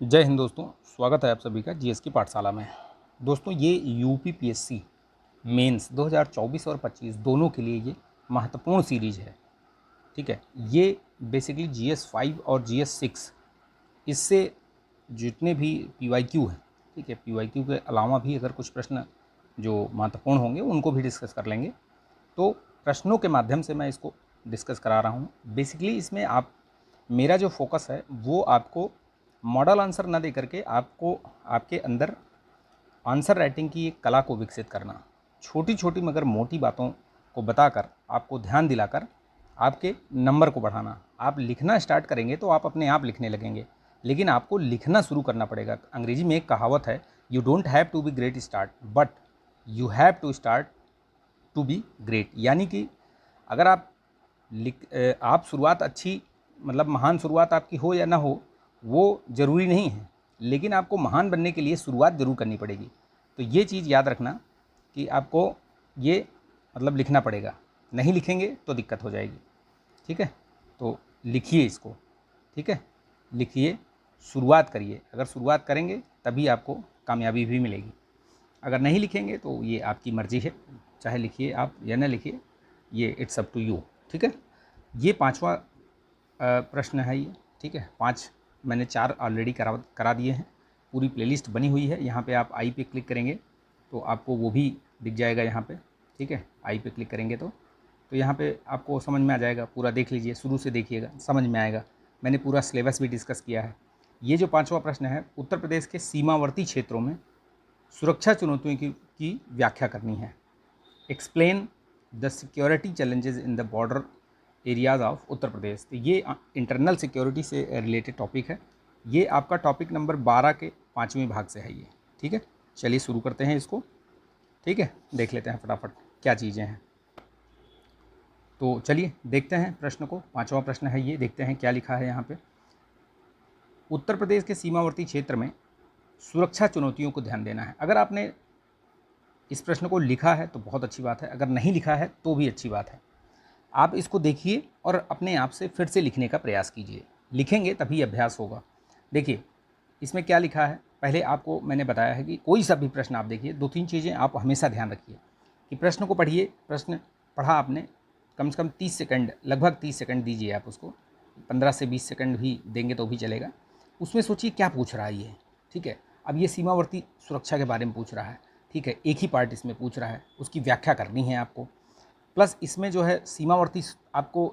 जय हिंद दोस्तों, स्वागत है आप सभी का जीएस की पाठशाला में। दोस्तों ये यूपीपीएससी मेंस 2024 और 25 दोनों के लिए ये महत्वपूर्ण सीरीज है। ठीक है, ये बेसिकली जीएस 5 और जीएस 6 इससे जितने भी पीवाईक्यू हैं, ठीक है, पीवाईक्यू के अलावा भी अगर कुछ प्रश्न जो महत्वपूर्ण होंगे उनको भी डिस्कस कर लेंगे। तो प्रश्नों के माध्यम से मैं इसको डिस्कस करा रहा हूँ। बेसिकली इसमें मेरा जो फोकस है वो आपको मॉडल आंसर ना दे करके आपको आपके अंदर आंसर राइटिंग की एक कला को विकसित करना, छोटी छोटी मगर मोटी बातों को बताकर आपको ध्यान दिलाकर आपके नंबर को बढ़ाना। आप लिखना स्टार्ट करेंगे तो आप अपने आप लिखने लगेंगे, लेकिन आपको लिखना शुरू करना पड़ेगा। अंग्रेजी में एक कहावत है, you don't have to be great start but you have to start to be great. यानी कि अगर आप शुरुआत अच्छी, मतलब महान शुरुआत आपकी हो या ना हो वो ज़रूरी नहीं है, लेकिन आपको महान बनने के लिए शुरुआत ज़रूर करनी पड़ेगी। तो ये चीज़ याद रखना कि आपको ये मतलब लिखना पड़ेगा, नहीं लिखेंगे तो दिक्कत हो जाएगी। ठीक है, तो लिखिए इसको। ठीक है, लिखिए, शुरुआत करिए। अगर शुरुआत करेंगे तभी आपको कामयाबी भी मिलेगी। अगर नहीं लिखेंगे तो ये आपकी मर्ज़ी है, चाहे लिखिए आप या ना लिखिए, ये इट्स अप टू यू। ठीक है, ये 5वां प्रश्न है ये। ठीक है, 5 मैंने 4 ऑलरेडी करा दिए हैं। पूरी प्लेलिस्ट बनी हुई है। यहाँ पे आप आई पे क्लिक करेंगे तो आपको वो भी दिख जाएगा यहाँ पे। ठीक है, आई पे क्लिक करेंगे तो यहाँ पे आपको समझ में आ जाएगा। पूरा देख लीजिए, शुरू से देखिएगा, समझ में आएगा। मैंने पूरा सिलेबस भी डिस्कस किया है। ये जो 5वां प्रश्न है, उत्तर प्रदेश के सीमावर्ती क्षेत्रों में सुरक्षा चुनौतियों की व्याख्या करनी है। Explain the security challenges in the border areas of Uttar Pradesh. तो ये इंटरनल सिक्योरिटी से रिलेटेड टॉपिक है। ये आपका टॉपिक नंबर 12 के 5वें भाग से है ये। ठीक है, चलिए शुरू करते हैं इसको। ठीक है, देख लेते हैं फटाफट क्या चीज़ें हैं। तो चलिए देखते हैं प्रश्न को। 5वां प्रश्न है ये, देखते हैं क्या लिखा है यहाँ पे। उत्तर प्रदेश के सीमावर्ती क्षेत्र में सुरक्षा चुनौतियों को ध्यान देना है। अगर आपने इस प्रश्न को लिखा है तो बहुत अच्छी बात है, अगर नहीं लिखा है तो भी अच्छी बात है। आप इसको देखिए और अपने आप से फिर से लिखने का प्रयास कीजिए। लिखेंगे तभी अभ्यास होगा। देखिए इसमें क्या लिखा है। पहले आपको मैंने बताया है कि कोई सा भी प्रश्न आप देखिए, 2-3 चीज़ें आप हमेशा ध्यान रखिए कि प्रश्न को पढ़िए। प्रश्न पढ़ा आपने, कम से कम 30 सेकंड, लगभग 30 सेकंड दीजिए आप उसको। 15 से 20 सेकंड भी देंगे तो भी चलेगा। उसमें सोचिए क्या पूछ रहा है ये। ठीक है, अब ये सीमावर्ती सुरक्षा के बारे में पूछ रहा है। ठीक है, एक ही पार्ट इसमें पूछ रहा है, उसकी व्याख्या करनी है आपको। प्लस इसमें जो है सीमावर्ती आपको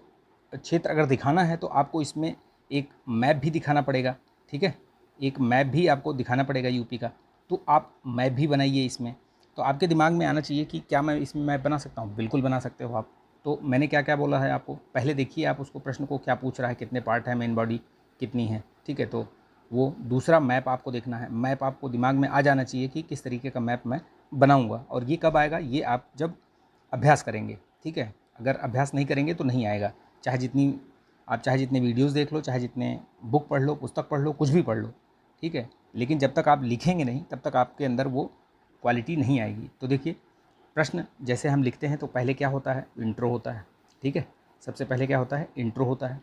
क्षेत्र अगर दिखाना है तो आपको इसमें एक मैप भी दिखाना पड़ेगा। ठीक है, एक मैप भी आपको दिखाना पड़ेगा यूपी का। तो आप मैप भी बनाइए इसमें। तो आपके दिमाग में आना चाहिए कि क्या मैं इसमें मैप बना सकता हूँ। बिल्कुल बना सकते हो आप। तो मैंने क्या क्या बोला है आपको, पहले देखिए आप उसको, प्रश्न को क्या पूछ रहा है, कितने पार्ट है, मेन बॉडी कितनी है। ठीक है, तो वो दूसरा मैप आपको देखना है। मैप आपको दिमाग में आ जाना चाहिए कि किस तरीके का मैप मैं बनाऊँगा। और ये कब आएगा, ये आप जब अभ्यास करेंगे। ठीक है, अगर अभ्यास नहीं करेंगे तो नहीं आएगा। चाहे जितने वीडियोस देख लो, चाहे जितने बुक पढ़ लो, पुस्तक पढ़ लो, कुछ भी पढ़ लो। ठीक है, लेकिन जब तक आप लिखेंगे नहीं तब तक आपके अंदर वो क्वालिटी नहीं आएगी। तो देखिए प्रश्न जैसे हम लिखते हैं तो पहले क्या होता है, इंट्रो होता है। ठीक है, सबसे पहले क्या होता है, इंट्रो होता है।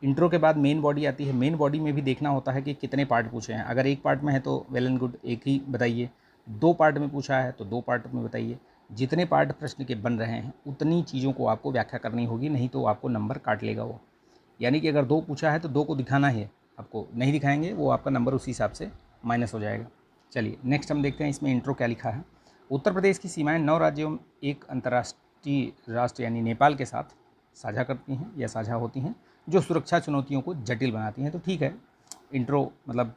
इंट्रो के बाद मेन बॉडी आती है। मेन बॉडी में भी देखना होता है कि कितने पार्ट पूछे हैं। अगर एक पार्ट में है तो वेल एंड गुड, एक ही बताइए। 2 पार्ट में पूछा है तो 2 पार्ट में बताइए। जितने पार्ट प्रश्न के बन रहे हैं उतनी चीज़ों को आपको व्याख्या करनी होगी, नहीं तो आपको नंबर काट लेगा वो। यानी कि अगर 2 पूछा है तो 2 को दिखाना है आपको, नहीं दिखाएंगे वो आपका नंबर उसी हिसाब से माइनस हो जाएगा। चलिए नेक्स्ट हम देखते हैं इसमें इंट्रो क्या लिखा है। उत्तर प्रदेश की सीमाएं 9 राज्यों एक अंतर्राष्ट्रीय राष्ट्र यानी नेपाल के साथ साझा करती हैं या साझा होती हैं, जो सुरक्षा चुनौतियों को जटिल बनाती हैं। तो ठीक है, इंट्रो मतलब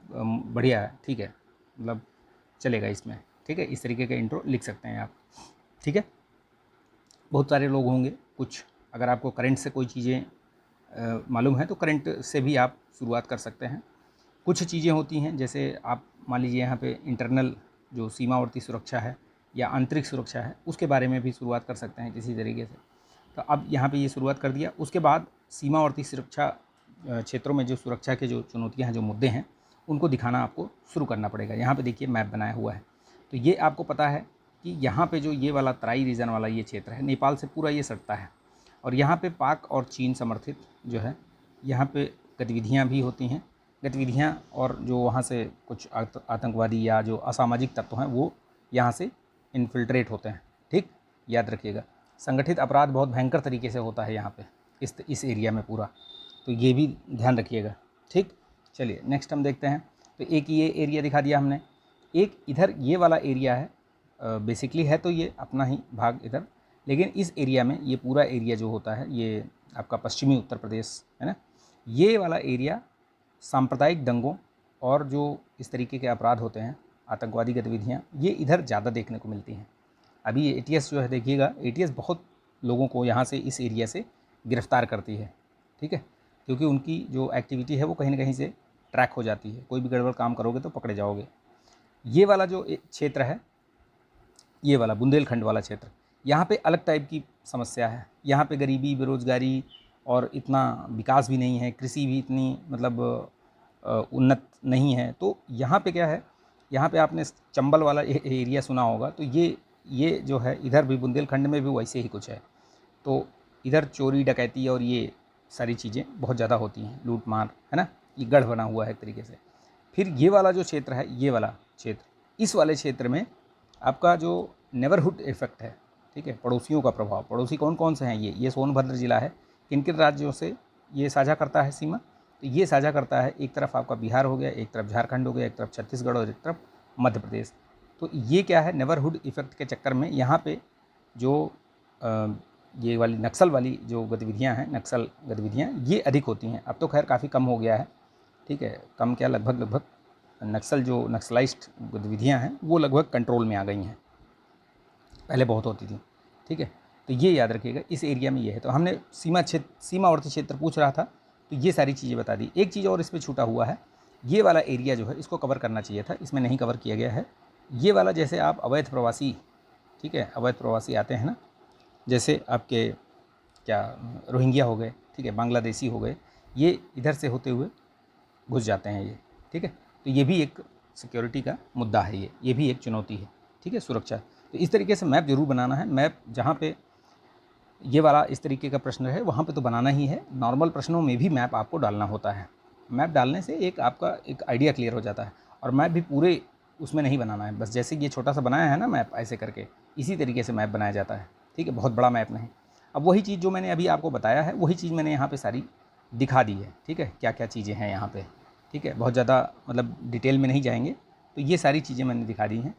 बढ़िया है। ठीक है, मतलब चलेगा इसमें। ठीक है, इस तरीके का इंट्रो लिख सकते हैं आप। ठीक है, बहुत सारे लोग होंगे, कुछ अगर आपको करंट से कोई चीज़ें मालूम है तो करंट से भी आप शुरुआत कर सकते हैं। कुछ चीज़ें होती हैं जैसे आप मान लीजिए यहाँ पे इंटरनल जो सीमावर्ती सुरक्षा है या आंतरिक सुरक्षा है उसके बारे में भी शुरुआत कर सकते हैं किसी तरीके से। तो अब यहाँ पे ये शुरुआत कर दिया। उसके बाद सीमावर्ती सुरक्षा क्षेत्रों में जो सुरक्षा के जो चुनौतियाँ हैं, जो मुद्दे हैं, उनको दिखाना आपको शुरू करना पड़ेगा। यहाँ पे देखिए मैप बनाया हुआ है। तो ये आपको पता है कि यहाँ पे जो ये वाला तराई रीजन वाला ये क्षेत्र है, नेपाल से पूरा ये सटता है। और यहाँ पे पाक और चीन समर्थित जो है यहाँ पे गतिविधियाँ भी होती हैं। गतिविधियां और जो वहाँ से कुछ आतंकवादी या जो असामाजिक तत्व हैं वो यहाँ से इन्फिल्ट्रेट होते हैं। ठीक, याद रखिएगा, संगठित अपराध बहुत भयंकर तरीके से होता है यहाँ पे इस एरिया में पूरा, तो ये भी ध्यान रखिएगा। ठीक, चलिए नेक्स्ट हम देखते हैं। तो एक ये एरिया दिखा दिया हमने, एक इधर ये वाला एरिया है, बेसिकली है तो ये अपना ही भाग इधर, लेकिन इस एरिया में ये पूरा एरिया जो होता है ये आपका पश्चिमी उत्तर प्रदेश है ना, ये वाला एरिया सांप्रदायिक दंगों और जो इस तरीके के अपराध होते हैं, आतंकवादी गतिविधियाँ, ये इधर ज़्यादा देखने को मिलती हैं। अभी ATS जो है देखिएगा, ATS बहुत लोगों को यहाँ से इस एरिया से गिरफ्तार करती है। ठीक है, क्योंकि उनकी जो एक्टिविटी है वो कहीं ना कहीं से ट्रैक हो जाती है, कोई भी गड़बड़ काम करोगे तो पकड़े जाओगे। ये वाला जो क्षेत्र है, ये वाला बुंदेलखंड वाला क्षेत्र, यहाँ पे अलग टाइप की समस्या है। यहाँ पे गरीबी, बेरोज़गारी और इतना विकास भी नहीं है, कृषि भी इतनी मतलब उन्नत नहीं है। तो यहाँ पे क्या है, यहाँ पे आपने चंबल वाला एरिया सुना होगा, तो ये जो है इधर भी बुंदेलखंड में भी वैसे ही कुछ है। तो इधर चोरी डकैती और ये सारी चीज़ें बहुत ज़्यादा होती हैं, लूट मार, है ना, ये गढ़ बना हुआ है एक तरीके से। फिर ये वाला जो क्षेत्र है, ये वाला क्षेत्र, इस वाले क्षेत्र में आपका जो नेबरहुड इफेक्ट है, ठीक है, पड़ोसियों का प्रभाव, पड़ोसी कौन कौन से हैं, ये सोनभद्र जिला है, किन किन राज्यों से ये साझा करता है सीमा, तो ये साझा करता है, एक तरफ आपका बिहार हो गया, एक तरफ झारखंड हो गया, एक तरफ छत्तीसगढ़ और एक तरफ मध्य प्रदेश। तो ये क्या है, नेबरहुड इफेक्ट के चक्कर में यहाँ पे जो ये वाली नक्सल वाली जो गतिविधियाँ हैं, नक्सल गतिविधियाँ ये अधिक होती हैं। अब तो खैर काफ़ी कम हो गया है, ठीक है, कम क्या, लगभग नक्सल जो नक्सलाइज्ड गतिविधियाँ हैं वो लगभग कंट्रोल में आ गई हैं, पहले बहुत होती थी। ठीक है, तो ये याद रखिएगा, इस एरिया में ये है। तो हमने सीमावर्ती क्षेत्र पूछ रहा था, तो ये सारी चीज़ें बता दी। एक चीज़ और इस पर छूटा हुआ है, ये वाला एरिया जो है इसको कवर करना चाहिए था, इसमें नहीं कवर किया गया है। ये वाला जैसे आप अवैध प्रवासी, ठीक है, अवैध प्रवासी आते हैं ना, जैसे आपके क्या रोहिंग्या हो गए, ठीक है, बांग्लादेशी हो गए, ये इधर से होते हुए घुस जाते हैं ये। ठीक है, तो ये भी एक सिक्योरिटी का मुद्दा है, ये भी एक चुनौती है। ठीक है, सुरक्षा। तो इस तरीके से मैप जरूर बनाना है। मैप जहाँ पे ये वाला इस तरीके का प्रश्न है वहाँ पे तो बनाना ही है। नॉर्मल प्रश्नों में भी मैप आपको डालना होता है। मैप डालने से एक आपका एक आइडिया क्लियर हो जाता है। और मैप भी पूरे उसमें नहीं बनाना है, बस जैसे ये छोटा सा बनाया है ना मैप, ऐसे करके इसी तरीके से मैप बनाया जाता है। ठीक है, बहुत बड़ा मैप नहीं। अब वही चीज़ जो मैंने अभी आपको बताया है, वही चीज़ मैंने यहाँ पर सारी दिखा दी है। ठीक है, क्या क्या चीज़ें हैं यहाँ पर। ठीक है, बहुत ज़्यादा मतलब डिटेल में नहीं जाएंगे, तो ये सारी चीज़ें मैंने दिखा दी हैं।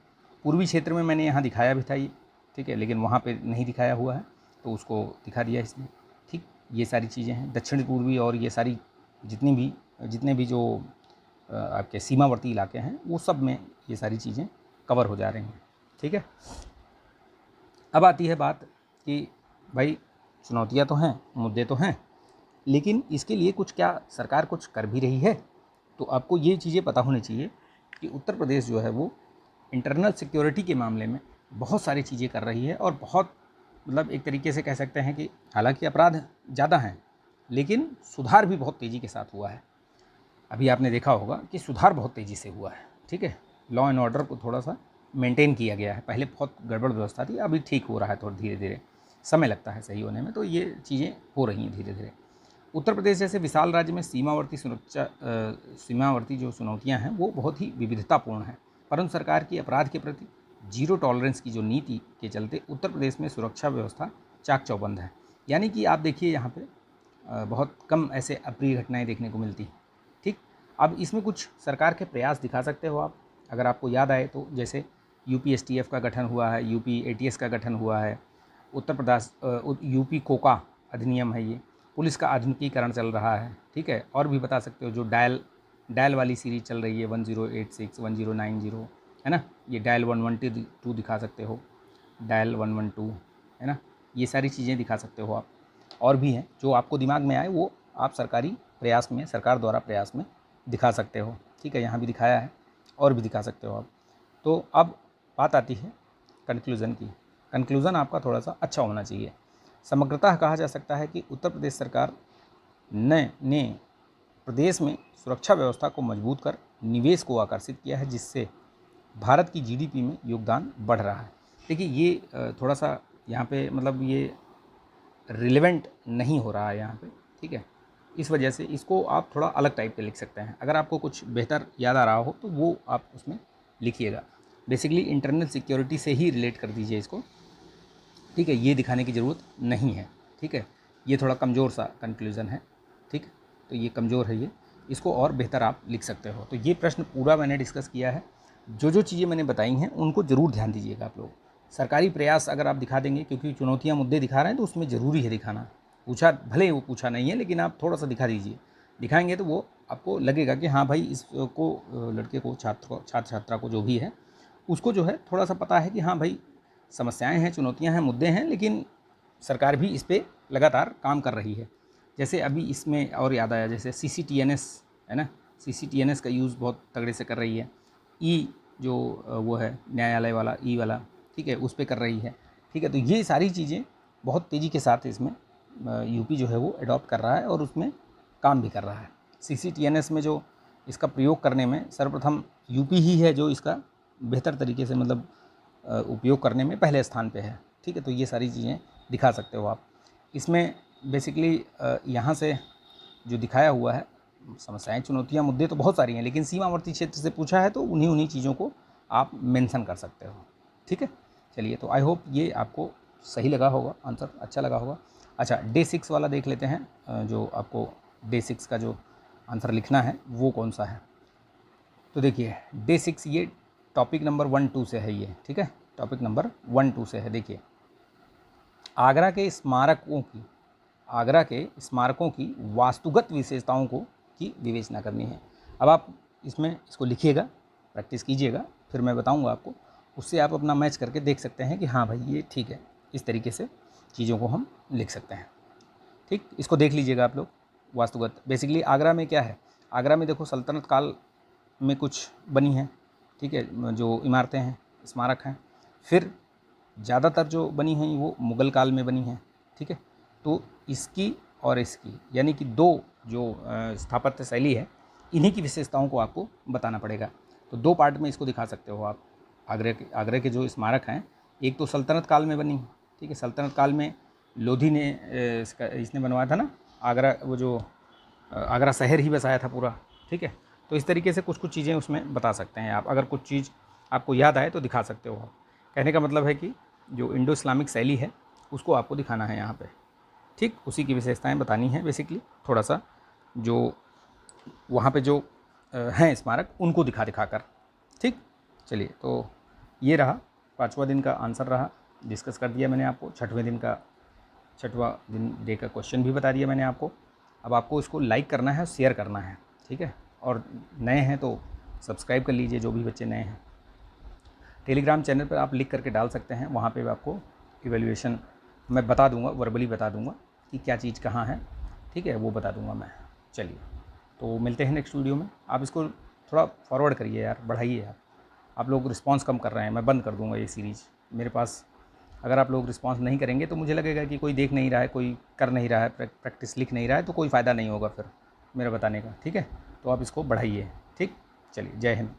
पूर्वी क्षेत्र में मैंने यहाँ दिखाया भी था ये, ठीक है, लेकिन वहाँ पे नहीं दिखाया हुआ है तो उसको दिखा दिया इसमें। ठीक, ये सारी चीज़ें हैं दक्षिण पूर्वी, और ये सारी जितने भी जो आपके सीमावर्ती इलाके हैं वो सब में ये सारी चीज़ें कवर हो जा रही हैं। ठीक है, अब आती है बात कि भाई चुनौतियाँ तो हैं, मुद्दे तो हैं, लेकिन इसके लिए कुछ क्या सरकार कुछ कर भी रही है। तो आपको ये चीज़ें पता होनी चाहिए कि उत्तर प्रदेश जो है वो इंटरनल सिक्योरिटी के मामले में बहुत सारी चीज़ें कर रही है, और बहुत मतलब एक तरीके से कह सकते हैं कि हालांकि अपराध ज़्यादा हैं लेकिन सुधार भी बहुत तेज़ी के साथ हुआ है। अभी आपने देखा होगा कि सुधार बहुत तेज़ी से हुआ है। ठीक है, लॉ एंड ऑर्डर को थोड़ा सा मेंटेन किया गया है। पहले बहुत गड़बड़ व्यवस्था थी, अभी ठीक हो रहा है, थोड़ा धीरे धीरे समय लगता है सही होने में, तो ये चीज़ें हो रही हैं धीरे धीरे। उत्तर प्रदेश जैसे विशाल राज्य में सीमावर्ती जो चुनौतियाँ हैं वो बहुत ही विविधतापूर्ण हैं, परंतु सरकार की अपराध के प्रति जीरो टॉलरेंस की जो नीति के चलते उत्तर प्रदेश में सुरक्षा व्यवस्था चाक चौबंद है। यानी कि आप देखिए यहाँ पे बहुत कम ऐसे अप्रिय घटनाएं देखने को मिलती हैं। ठीक, अब इसमें कुछ सरकार के प्रयास दिखा सकते हो आप, अगर आपको याद आए तो, जैसे UP-STF का गठन हुआ है, UP-ATS का गठन हुआ है, उत्तर प्रदेश UP कोका अधिनियम है, ये पुलिस का आधुनिकीकरण चल रहा है। ठीक है, और भी बता सकते हो, जो डायल वाली सीरीज चल रही है 1086 1090, है ना, ये डायल 112 दिखा सकते हो, डायल 112, है ना, ये सारी चीज़ें दिखा सकते हो आप। और भी हैं जो आपको दिमाग में आए वो आप सरकारी प्रयास में, सरकार द्वारा प्रयास में दिखा सकते हो। ठीक है, यहाँ भी दिखाया है, और भी दिखा सकते हो आप। तो अब बात आती है कंक्लूज़न की। कंक्लूज़न आपका थोड़ा सा अच्छा होना चाहिए। समग्रतः कहा जा सकता है कि उत्तर प्रदेश सरकार ने प्रदेश में सुरक्षा व्यवस्था को मजबूत कर निवेश को आकर्षित किया है, जिससे भारत की GDP में योगदान बढ़ रहा है। देखिए ये थोड़ा सा यहाँ पे मतलब ये रिलेवेंट नहीं हो रहा है यहाँ पे। ठीक है, इस वजह से इसको आप थोड़ा अलग टाइप के लिख सकते हैं। अगर आपको कुछ बेहतर याद आ रहा हो तो वो आप उसमें लिखिएगा। बेसिकली इंटरनल सिक्योरिटी से ही रिलेट कर दीजिए इसको, ठीक है। ये दिखाने की ज़रूरत नहीं है, ठीक है। ये थोड़ा कमज़ोर सा कंक्लूज़न है, ठीक है। तो ये कमज़ोर है, ये इसको और बेहतर आप लिख सकते हो। तो ये प्रश्न पूरा मैंने डिस्कस किया है। जो जो चीज़ें मैंने बताई हैं उनको ज़रूर ध्यान दीजिएगा आप लोग। सरकारी प्रयास अगर आप दिखा देंगे, क्योंकि चुनौतियाँ मुद्दे दिखा रहे हैं तो उसमें ज़रूरी है दिखाना। पूछा भले वो पूछा नहीं है, लेकिन आप थोड़ा सा दिखा दीजिए। दिखाएंगे तो वो आपको लगेगा कि हाँ भाई, इसको लड़के को, छात्र छात्रा को जो भी है उसको जो है थोड़ा सा पता है कि हाँ भाई, समस्याएं हैं, चुनौतियां हैं, मुद्दे हैं, लेकिन सरकार भी इस पर लगातार काम कर रही है। जैसे अभी इसमें और याद आया, जैसे CCTNS है ना, CCTNS का यूज़ बहुत तगड़े से कर रही है। जो वो है न्यायालय वाला, वाला, ठीक है, उस पर कर रही है, ठीक है। तो ये सारी चीज़ें बहुत तेज़ी के साथ इसमें यूपी जो है वो अडॉप्ट कर रहा है और उसमें काम भी कर रहा है। CCTNS में जो इसका प्रयोग करने में सर्वप्रथम यूपी ही है जो इसका बेहतर तरीके से मतलब उपयोग करने में पहले स्थान पे है, ठीक है। तो ये सारी चीज़ें दिखा सकते हो आप इसमें। बेसिकली यहाँ से जो दिखाया हुआ है, समस्याएं, चुनौतियाँ, मुद्दे तो बहुत सारी हैं, लेकिन सीमावर्ती क्षेत्र से पूछा है तो उन्हीं चीज़ों को आप मेंशन कर सकते हो, ठीक है। चलिए, तो आई होप ये आपको सही लगा होगा, आंसर अच्छा लगा होगा। अच्छा, डे 6 वाला देख लेते हैं। जो आपको डे 6 का जो आंसर लिखना है वो कौन सा है। तो देखिए, डे 6 ये टॉपिक नंबर 1-2 से है ये, ठीक है। टॉपिक नंबर 1-2 से है। देखिए, आगरा के स्मारकों की वास्तुगत विशेषताओं की विवेचना करनी है। अब आप इसको लिखिएगा, प्रैक्टिस कीजिएगा, फिर मैं बताऊंगा आपको। उससे आप अपना मैच करके देख सकते हैं कि हाँ भाई ये ठीक है। इस तरीके से चीज़ों को हम लिख सकते हैं, ठीक। इसको देख लीजिएगा आप लोग। वास्तुगत बेसिकली आगरा में क्या है, आगरा में देखो सल्तनत काल में कुछ बनी है, ठीक है, जो इमारतें हैं, स्मारक हैं। फिर ज़्यादातर जो बनी हैं वो मुग़ल काल में बनी हैं, ठीक है। तो इसकी और इसकी, यानी कि दो जो स्थापत्य शैली है, इन्हीं की विशेषताओं को आपको बताना पड़ेगा। तो 2 पार्ट में इसको दिखा सकते हो आप। आगरा के जो स्मारक हैं, एक तो सल्तनत काल में बनी, ठीक है। सल्तनत काल में लोधी ने इसने बनवाया था ना आगरा, वो जो आगरा शहर ही बसाया था पूरा, ठीक है। तो इस तरीके से कुछ कुछ चीज़ें उसमें बता सकते हैं आप। अगर कुछ चीज़ आपको याद आए तो दिखा सकते हो आप। कहने का मतलब है कि जो इंडो इस्लामिक शैली है उसको आपको दिखाना है यहाँ पे, ठीक। उसी की विशेषताएं बतानी है बेसिकली, थोड़ा सा जो वहाँ पे जो हैं स्मारक उनको दिखा कर, ठीक। चलिए, तो ये रहा 5वां दिन का आंसर रहा, डिस्कस कर दिया मैंने आपको। 6वां दिन डे का क्वेश्चन भी बता दिया मैंने आपको। अब आपको इसको लाइक करना है, शेयर करना है, ठीक है। और नए हैं तो सब्सक्राइब कर लीजिए, जो भी बच्चे नए हैं। टेलीग्राम चैनल पर आप लिख करके डाल सकते हैं, वहाँ पे आपको इवैल्यूएशन मैं बता दूंगा, वर्बली बता दूंगा कि क्या चीज़ कहाँ है, ठीक है, वो बता दूंगा मैं। चलिए, तो मिलते हैं नेक्स्ट वीडियो में। आप इसको थोड़ा फॉरवर्ड करिए यार, बढ़ाइए यार। आप लोग रिस्पांस कम कर रहे हैं, मैं बंद कर दूंगा ये सीरीज़ मेरे पास। अगर आप लोग रिस्पांस नहीं करेंगे तो मुझे लगेगा कि कोई देख नहीं रहा है, कोई कर नहीं रहा है, प्रैक्टिस लिख नहीं रहा है, तो कोई फ़ायदा नहीं होगा फिर मेरा बताने का, ठीक है। तो आप इसको बढ़ाइए, ठीक। चलिए, जय हिंद।